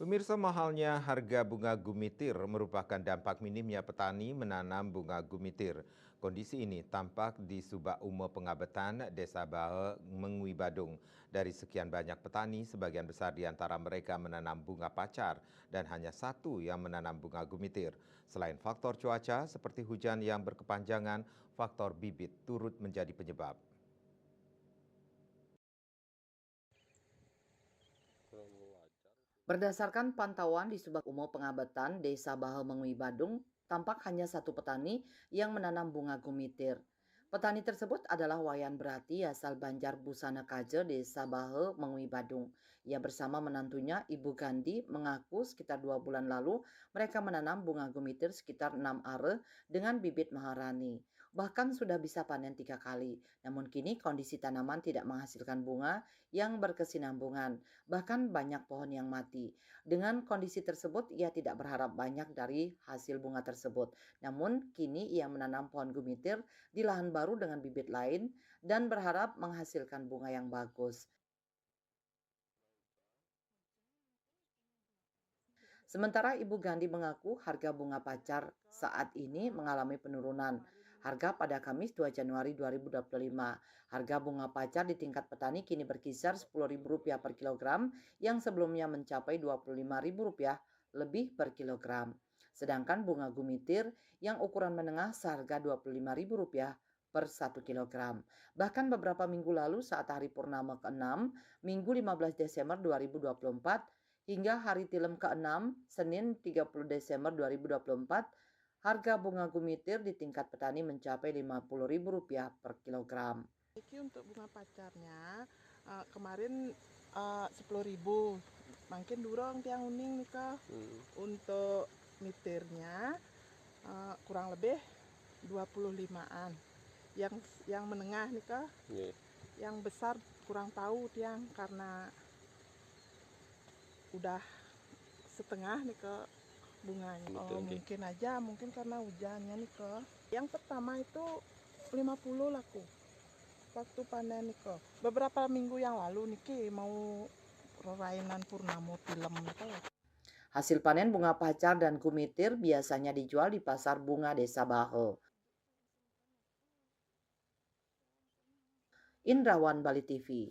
Pemirsa, mahalnya harga bunga gumitir merupakan dampak minimnya petani menanam bunga gumitir. Kondisi ini tampak di Subak Ume Pengabetan, Desa Bahe, Mengwi Badung. Dari sekian banyak petani, sebagian besar di antara mereka menanam bunga pacar dan hanya satu yang menanam bunga gumitir. Selain faktor cuaca seperti hujan yang berkepanjangan, faktor bibit turut menjadi penyebab. Berdasarkan pantauan di Subak Umo Pengabetan, Desa Bahe Mengwi Badung, tampak hanya satu petani yang menanam bunga gumitir. Petani tersebut adalah Wayan Berati asal Banjar Busana Kaje, Desa Bahe Mengwi Badung. Ia bersama menantunya Ibu Gandhi mengaku sekitar 2 bulan lalu mereka menanam bunga gumitir sekitar 6 are dengan bibit Maharani. Bahkan sudah bisa panen 3 kali. Namun kini kondisi tanaman tidak menghasilkan bunga yang berkesinambungan. Bahkan banyak pohon yang mati. Dengan kondisi tersebut, ia tidak berharap banyak dari hasil bunga tersebut. Namun, kini ia menanam pohon gumitir di lahan baru dengan bibit lain dan berharap menghasilkan bunga yang bagus. Sementara Ibu Gandhi mengaku harga bunga pacar saat ini mengalami penurunan. Harga pada Kamis 2 Januari 2025. Harga bunga pacar di tingkat petani kini berkisar Rp10.000 per kilogram yang sebelumnya mencapai Rp25.000 lebih per kilogram. Sedangkan bunga gumitir yang ukuran menengah seharga Rp25.000 per 1 kilogram. Bahkan beberapa minggu lalu saat hari purnama ke-6, Minggu 15 Desember 2024, hingga hari tilem ke-6, Senin 30 Desember 2024, harga bunga gumitir di tingkat petani mencapai Rp50.000 per kilogram. Iki untuk bunga pacarnya kemarin 10.000, makin durong tiang uning nih kak. Untuk mitirnya kurang lebih 25-an. Yang menengah nih kak. Yang besar kurang tahu tiang karena udah setengah nih ke bunganya. Mungkin aja, mungkin karena hujannya nih ke. Yang pertama itu 50 laku waktu panen nih ke. Beberapa minggu yang lalu nih mau rainan purnamo film nih. Hasil panen bunga pacar dan gumitir biasanya dijual di pasar bunga Desa Bahe. Indrawan Bali TV.